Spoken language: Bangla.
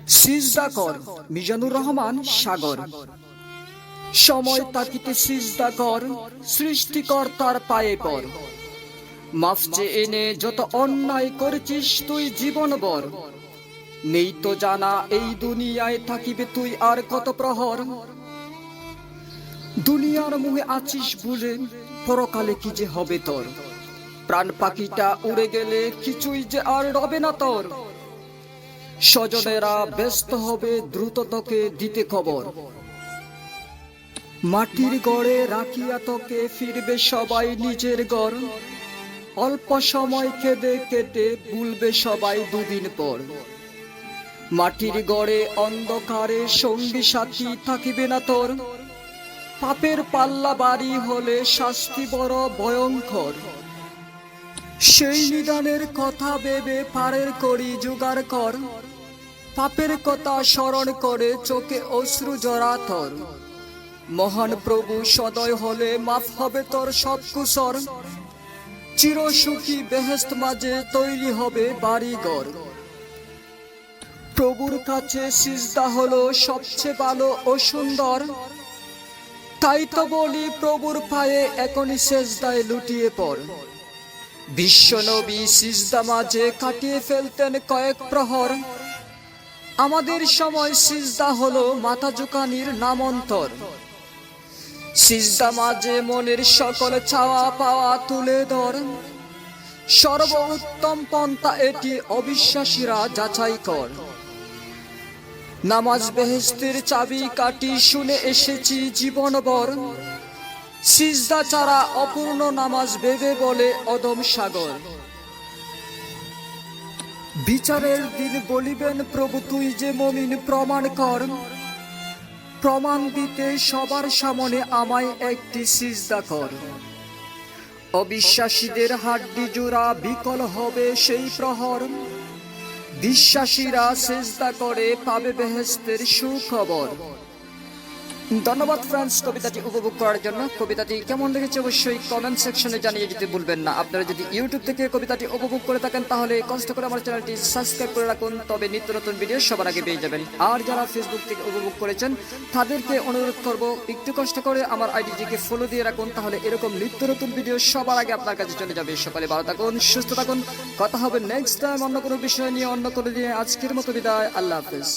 সিজদা কর, মিজানুর রহমান সাগর। সময় তাকিতে সিজদা কর, সৃষ্টিকর্তার পায়ে পর। মাফ চেয়ে এনে যত অন্যায় করেছিস তুই জীবনভর। নেই তো জানা এই দুনিয়ায় থাকিবে তুই আর কত প্রহর। দুনিয়ার মুহে আছিস ভুলে, পরকালে কি যে হবে তোর। প্রাণ পাখিটা উড়ে গেলে কিছুই যে আর রবে না তোর। স্বজনেরা ব্যস্ত হবে দ্রুত তোকে দিতে খবর। মাটির গড়ে রাখিয়া তোকে ফিরবে সবাই নিজের ঘর। অল্প সময় কেঁদে কেটে ভুলবে সবাই দুদিন পর। মাটির গড়ে অন্ধকারে সঙ্গী সাথী থাকিবে না তোর। পাপের পাল্লা বাড়ি হলে শাস্তি বড় ভয়ঙ্কর। সেই নিদানের কথা ভেবে পারের করি জোগাড় কর। পাপের কথা স্মরণ করে চোখে অশ্রু জড়া তোর। মহান প্রভু সদয় হলে মাফ হবে তোর সব কুসর। চিরসুখী বেহেশত মাঝে তৈরি হবে বাড়িঘর। প্রভুর কাছে সিজদা হলো সবচেয়ে ভালো ও সুন্দর। তাই তো বলি প্রভুর পায়ে এখনই সেজদায় লুটিয়ে পড়। বিশ্বনবী সিজদা মাঝে কাটিয়ে ফেলতেন কয়েক প্রহর। আমাদের সময় সিজদা হলো মাথা ঝুঁকানির নামান্তর। সিজদা মাঝে মনের সকল চাওয়া পাওয়া তুলে ধর। সর্বোত্তম পন্থা এটি, অবিশ্বাসীরা যাচাই কর। নামাজ বেহেশতের চাবি কাটি শুনে এসেছি জীবনভর। সিজদা ছাড়া অপূর্ণ নামাজ ভেবে বলে অদম সাগর। বিচারের দিন বলিবেন প্রভু তুই যে মুমিন প্রমাণ কর। প্রমাণ দিতে সবার সামনে আমায় একটি সিজদা কর। অবিশ্বাসীদের হাড্ডি জোড়া বিকল হবে সেই প্রহর। বিশ্বাসীরা সিজদা করে পাবে বেহেশতের সুখবর। ধন্যবাদ ফ্রেন্ডস কবিতাটি উপভোগ করার জন্য। কবিতাটি কেমন লেগেছে অবশ্যই কমেন্ট সেকশনে জানিয়ে যেতে ভুলবেন না। আপনারা যদি ইউটিউব থেকে কবিতাটি উপভোগ করে থাকেন তাহলে কষ্ট করে আমার চ্যানেলটি সাবস্ক্রাইব করে রাখুন, তবে নিত্য নতুন ভিডিও সবার আগে পেয়ে যাবেন। আর যারা ফেসবুক থেকে উপভোগ করেছেন তাদেরকে অনুরোধ করব একটু কষ্ট করে আমার আইডিটিকে ফলো দিয়ে রাখুন, তাহলে এরকম নিত্য নতুন ভিডিও সবার আগে আপনার কাছে চলে যাবে। সকালে ভালো থাকুন, সুস্থ থাকুন। কথা হবে নেক্সট টাইম অন্য কোনো বিষয় নিয়ে, অন্য কোনো দিনে। আজকের মতো বিদায়, আল্লাহ হাফেজ।